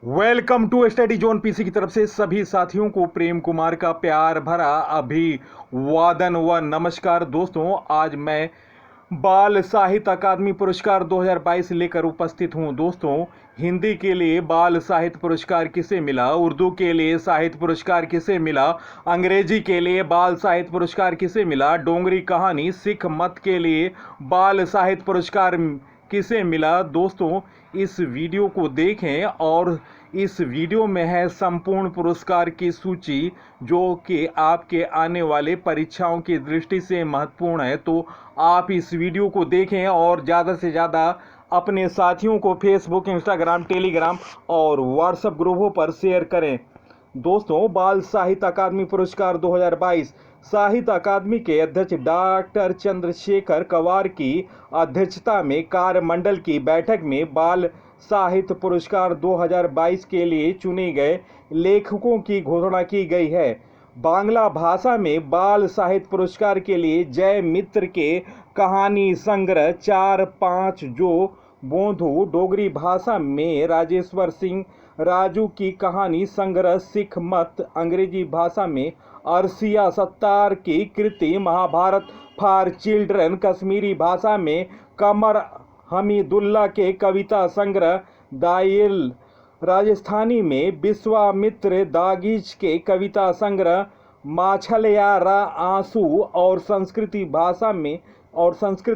Welcome to study zone PC की तरफ से सभी साथियों को प्रेम कुमार का प्यार भरा अभिवादन व नमस्कार। दोस्तों, आज मैं बाल साहित्य अकादमी पुरस्कार 2022 लेकर उपस्थित हूं। दोस्तों, हिंदी के लिए बाल साहित्य पुरस्कार किसे मिला, उर्दू के लिए साहित्य पुरस्कार किसे मिला, अंग्रेजी के लिए बाल साहित्य पुरस्कार किसे मिला, डोंगरी कहानी सिख मत के लिए बाल साहित्य पुरस्कार किसे मिला। दोस्तों, इस वीडियो को देखें और इस वीडियो में है संपूर्ण पुरस्कार की सूची, जो कि आपके आने वाले परीक्षाओं की दृष्टि से महत्वपूर्ण है। तो आप इस वीडियो को देखें और ज़्यादा से ज़्यादा अपने साथियों को फेसबुक, इंस्टाग्राम, टेलीग्राम और व्हाट्सएप ग्रुपों पर शेयर करें। दोस्तों, बाल साहित्य अकादमी पुरस्कार 2022 साहित्य अकादमी के अध्यक्ष डॉक्टर चंद्रशेखर कंवर की अध्यक्षता में कार्यमंडल की बैठक में बाल साहित्य पुरस्कार 2022 के लिए चुने गए लेखकों की घोषणा की गई है। बांग्ला भाषा में बाल साहित्य पुरस्कार के लिए जय मित्र के कहानी संग्रह 4-5 जो बोंधु, डोगरी भाषा में राजेश्वर सिंह राजू की कहानी संग्रह सिख मत, अंग्रेजी भाषा में अरसिया सत्तार की कृति महाभारत फॉर चिल्ड्रन, कश्मीरी भाषा में कमर हमीदुल्ला के कविता संग्रह दाइल, राजस्थानी में विश्वामित्र दागीच के कविता संग्रह माछलयारा आंसू और संस्कृत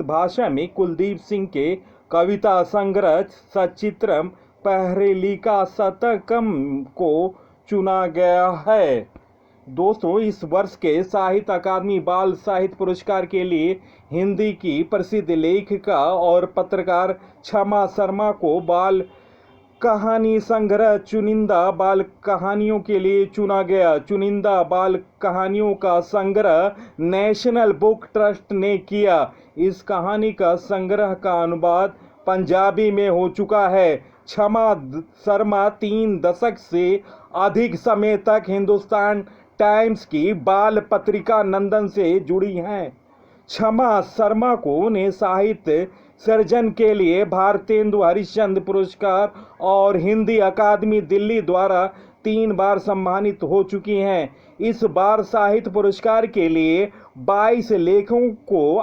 भाषा में कुलदीप सिंह के कविता संग्रह सचित्रम पहरेलिका शतकम को चुना गया है। दोस्तों, इस वर्ष के साहित्य अकादमी बाल साहित्य पुरस्कार के लिए हिंदी की प्रसिद्ध लेखिका और पत्रकार क्षमा शर्मा को बाल कहानी संग्रह चुनिंदा बाल कहानियों के लिए चुना गया। चुनिंदा बाल कहानियों का संग्रह नेशनल बुक ट्रस्ट ने किया। इस कहानी का संग्रह का अनुवाद पंजाबी में हो चुका है। क्षमा शर्मा 3 दशक से अधिक समय तक हिंदुस्तान टाइम्स की बाल पत्रिका नंदन से जुड़ी हैं। क्षमा शर्मा को ने साहित्य सर्जन के लिए भारतेंदु हरिश्चंद्र पुरस्कार और हिंदी अकादमी दिल्ली द्वारा 3 बार सम्मानित हो चुकी हैं। इस बार साहित्य पुरस्कार के लिए 22 लेखकों को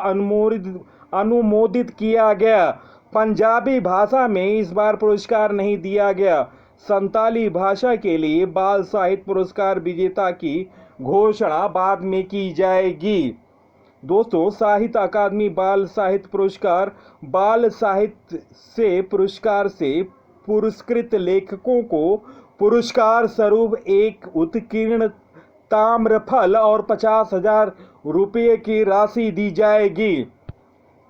अनुमोदित किया गया। पंजाबी भाषा में इस बार पुरस्कार नहीं दिया गया। संताली भाषा के लिए बाल साहित्य पुरस्कार विजेता की घोषणा बाद में की जाएगी। दोस्तों, साहित्य अकादमी बाल साहित्य पुरस्कार बाल साहित्य से पुरस्कार से पुरस्कृत लेखकों को पुरस्कार स्वरूप एक उत्कीर्ण ताम्रफल और 50,000 रुपये की राशि दी जाएगी।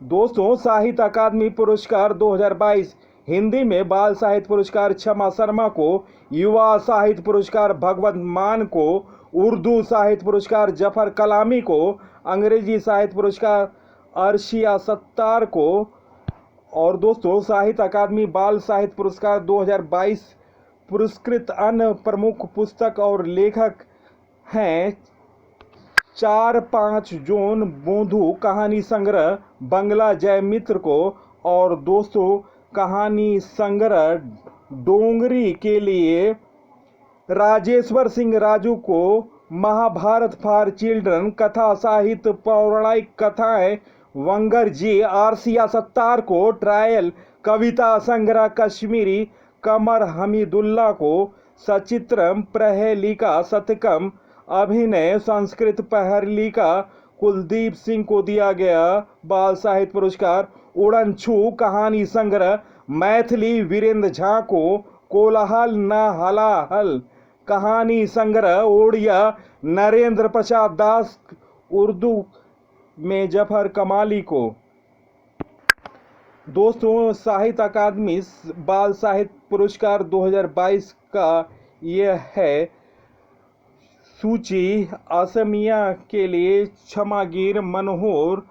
दोस्तों, साहित्य अकादमी पुरस्कार 2022 हिंदी में बाल साहित्य पुरस्कार क्षमा शर्मा को, युवा साहित्य पुरस्कार भगवत मान को, उर्दू साहित्य पुरस्कार जफर कलामी को, अंग्रेजी साहित्य पुरस्कार अरशिया सत्तार को। और दोस्तों, साहित्य अकादमी बाल साहित्य पुरस्कार 2022 पुरस्कृत अन्य प्रमुख पुस्तक और लेखक हैं 4-5 जोन बोंधु कहानी संग्रह बंगला जय मित्र को, और दोस्तों कहानी संग्रह डोंगरी के लिए राजेश्वर सिंह राजू को, महाभारत फॉर चिल्ड्रन कथा साहित्य पौराणिक कथाएं वंगर जी आरसिया सत्तार को, ट्रायल कविता संग्रह कश्मीरी कमर हमीदुल्ला को, सचित्रम प्रहेलिका शतकम अभिनय संस्कृत पहरलिका कुलदीप सिंह को दिया गया। बाल साहित्य पुरस्कार उड़न छू कहानी संग्रह मैथिली वीरेंद्र झा को, कोलाहल न हलाहल कहानी संग्रह ओडिया नरेंद्र प्रसाद दास, उर्दू में जफर कमाली को। दोस्तों, साहित्य अकादमी बाल साहित्य पुरस्कार 2022 का यह है सूची। असमिया के लिए क्षमागीर मनोहर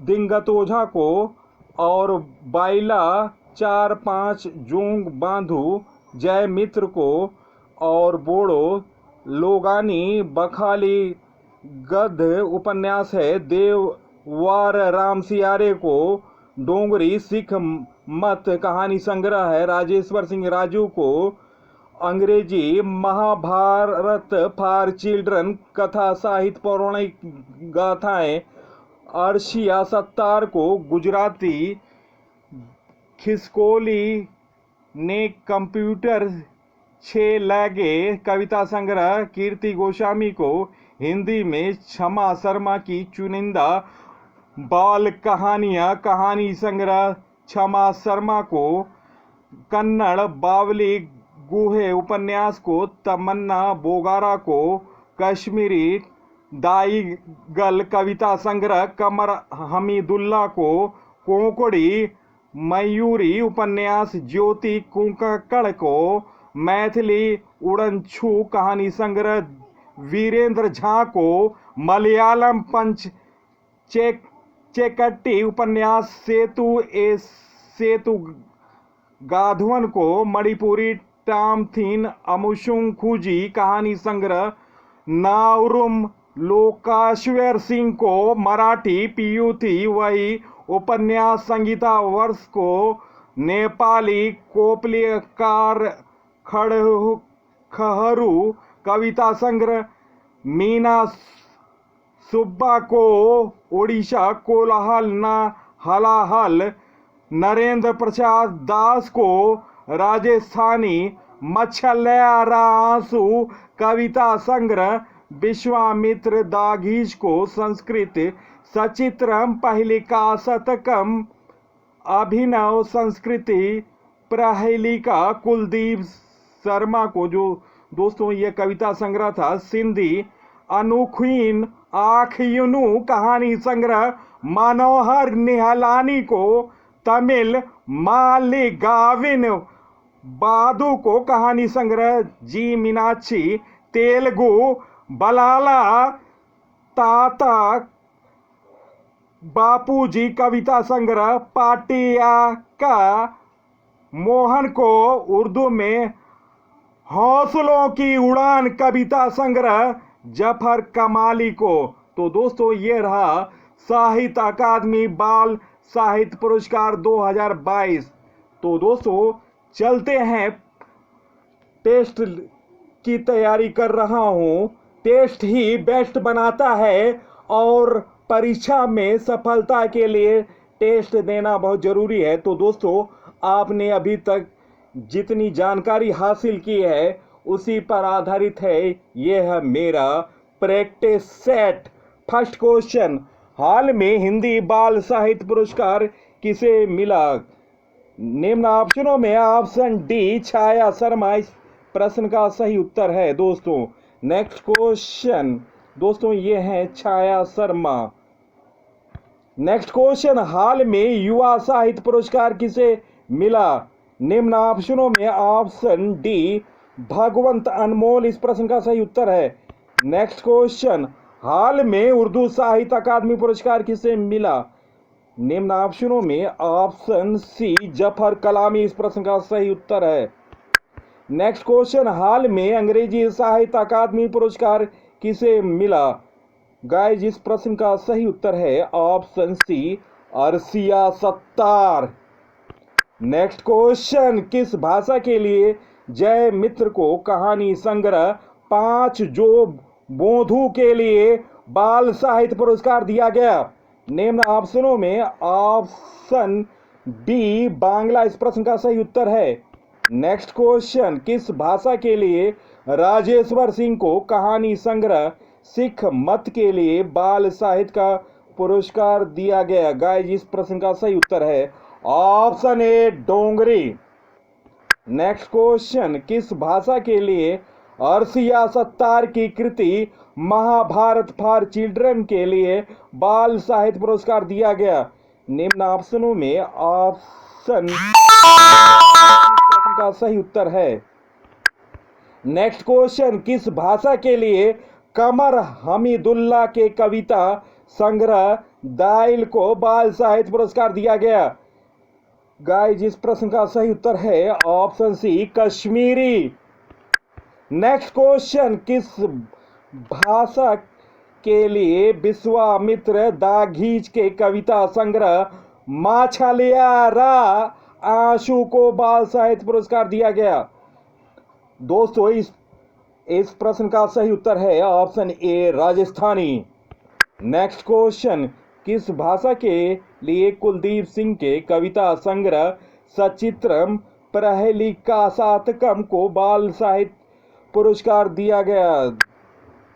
दिंगतोझा को, और बाइला 4-5 जोंग बांधु जय मित्र को, और बोड़ो लोगानी बखाली गद्य उपन्यास है देव वार राम सियारे को, डोंगरी सिख मत कहानी संग्रह है। राजेश्वर सिंह राजू को अंग्रेजी महाभारत फॉर चिल्ड्रन कथा साहित्य पौराणिक गाथाएं। अर्शिया सत्तार को गुजराती खिसकोली ने कंप्यूटर 6 लगे कविता संग्रह। कीर्ति गोस्वामी को हिंदी में क्षमा शर्मा की चुनिंदा बाल कहानियां कहानी संग्रह। क्षमा शर्मा को कन्नड़ बावली गुहे उपन्यास को। तमन्ना बोगारा को कश्मीरी दाईगल कविता संग्रह। कमर हमीदुल्ला को कोंकणी मयूरी उपन्यास। ज्योति कुंकड़ को मैथिली उड़नछू कहानी संग्रह। वीरेंद्र झा को मलयालम पंच चेकट्टी उपन्यास। सेतु गाधवन को मणिपुरी टामथीन अमुशुंग खुजी कहानी संग्रह। नावरुम लोकाश्वर सिंह को मराठी पियुथी वही उपन्यास। संगीता वर्ष को नेपाली कोपलिकार खहरू कविता संग्रह। मीना सुब्बा को ओडिशा कोलाहल न हलाहल। नरेंद्र प्रसाद दास को राजस्थानी मछलियारा आंसू कविता संग्रह। विश्वामित्र दाघीज को संस्कृत सचित्रम पहलिका शतकम अभिनव संस्कृति प्रहेलिका। कुलदीप शर्मा को जो दोस्तों ये कविता संग्रह था। सिंधी अनुखीन आखयुनु कहानी संग्रह। मनोहर निहलानी को तमिल मालिगाविन बादू को कहानी संग्रह। जी मीनाक्षी तेलुगु बलाला ताता बापूजी कविता संग्रह। पाटिया का मोहन को उर्दू में हौसलों की उड़ान कविता संग्रह। जफर कमाली को। तो दोस्तों ये रहा साहित्य अकादमी बाल साहित्य पुरस्कार 2022। तो दोस्तों चलते हैं, टेस्ट की तैयारी कर रहा हूँ। टेस्ट ही बेस्ट बनाता है और परीक्षा में सफलता के लिए टेस्ट देना बहुत ज़रूरी है। तो दोस्तों आपने अभी तक जितनी जानकारी हासिल की है उसी पर आधारित है यह है मेरा प्रैक्टिस सेट। फर्स्ट क्वेश्चन, हाल में हिंदी बाल साहित्य पुरस्कार किसे मिला? निम्न ऑप्शनों में ऑप्शन डी छाया शर्मा इस प्रश्न का सही उत्तर है दोस्तों। नेक्स्ट क्वेश्चन दोस्तों ये है छाया शर्मा। नेक्स्ट क्वेश्चन, हाल में युवा साहित्य पुरस्कार किसे मिला? निम्न ऑप्शनों में ऑप्शन डी भगवंत अनमोल इस प्रश्न का सही उत्तर है। नेक्स्ट क्वेश्चन, हाल में उर्दू साहित्य अकादमी पुरस्कार किसे मिला? निम्न ऑप्शनों में ऑप्शन सी जफर कलामी इस प्रश्न का सही उत्तर है। नेक्स्ट क्वेश्चन, हाल में अंग्रेजी साहित्य अकादमी पुरस्कार किसे मिला? गाइस इस प्रश्न का सही उत्तर है option C Arshia Sattar. Next question, किस भाषा के लिए जय मित्र को कहानी संग्रह 5 जो बोधू के लिए बाल साहित्य पुरस्कार दिया गया? निम्न ऑप्शनों में ऑप्शन बी बांग्ला इस प्रश्न का सही उत्तर है। नेक्स्ट क्वेश्चन, किस भाषा के लिए राजेश्वर सिंह को कहानी संग्रह सिख मत के लिए बाल साहित्य का पुरस्कार दिया गया? गाइस इस प्रश्न का सही उत्तर है option A Dogri. Next question, किस भाषा के लिए अर्शिया सत्तार की कृति महाभारत फॉर चिल्ड्रन के लिए बाल साहित्य पुरस्कार दिया गया? निम्न ऑप्शनों में ऑप्शन का सही उत्तर है। नेक्स्ट क्वेश्चन, किस भाषा के लिए कमर हमीदुल्ला के कविता संग्रह दाइल को बाल साहित्य पुरस्कार दिया गया? गाइस इस प्रश्न का सही उत्तर है option C Kashmiri. Next question, किस भाषा के लिए विश्वामित्र दाघीज के कविता संग्रह माछलियारा आशु को बाल साहित्य पुरस्कार दिया गया? दोस्तों इस प्रश्न का सही उत्तर है ऑप्शन ए राजस्थानी। नेक्स्ट क्वेश्चन, किस भाषा के लिए कुलदीप सिंह के कविता संग्रह सचित्रम प्रहेलिकाशतकम को बाल साहित्य पुरस्कार दिया गया?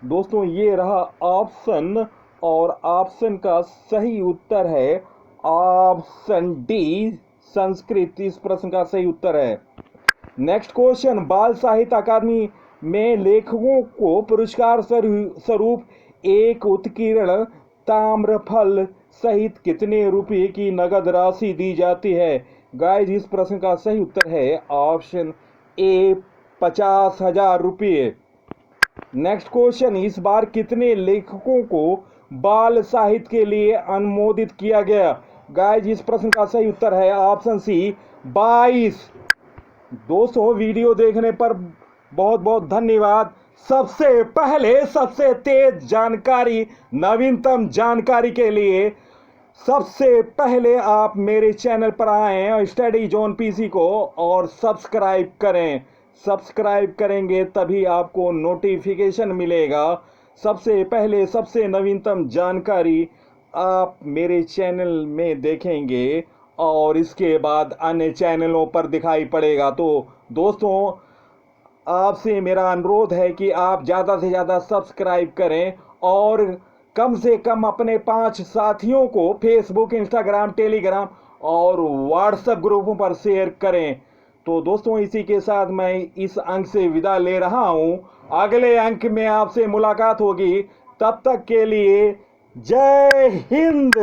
दोस्तों ये रहा ऑप्शन और ऑप्शन का सही उत्तर है ऑप्शन डी संस्कृत। इस प्रश्न का सही उत्तर है। नेक्स्ट क्वेश्चन, बाल साहित्य अकादमी में लेखकों को पुरस्कार स्वरूप एक उत्कीर्ण ताम्रफल सहित कितने रुपए की नगद राशि दी जाती है? गाइस इस प्रश्न का सही उत्तर है ऑप्शन ए 50,000 रुपये। नेक्स्ट क्वेश्चन, इस बार कितने लेखकों को बाल साहित्य के लिए अनुमोदित किया गया? गाइस इस प्रश्न का सही उत्तर है ऑप्शन सी 22। दोस्तों वीडियो देखने पर बहुत बहुत धन्यवाद। सबसे पहले सबसे तेज जानकारी, नवीनतम जानकारी के लिए सबसे पहले आप मेरे चैनल पर आएं स्टडी जोन पीसी को और सब्सक्राइब करें। सब्सक्राइब करेंगे तभी आपको नोटिफिकेशन मिलेगा। सबसे पहले सबसे नवीनतम जानकारी आप मेरे चैनल में देखेंगे और इसके बाद अन्य चैनलों पर दिखाई पड़ेगा। तो दोस्तों आपसे मेरा अनुरोध है कि आप ज़्यादा से ज़्यादा सब्सक्राइब करें और कम से कम अपने 5 साथियों को फेसबुक, इंस्टाग्राम, टेलीग्राम और व्हाट्सएप ग्रुपों पर शेयर करें। तो दोस्तों इसी के साथ मैं इस अंक से विदा ले रहा हूं। अगले अंक में आपसे मुलाकात होगी। तब तक के लिए जय हिंद।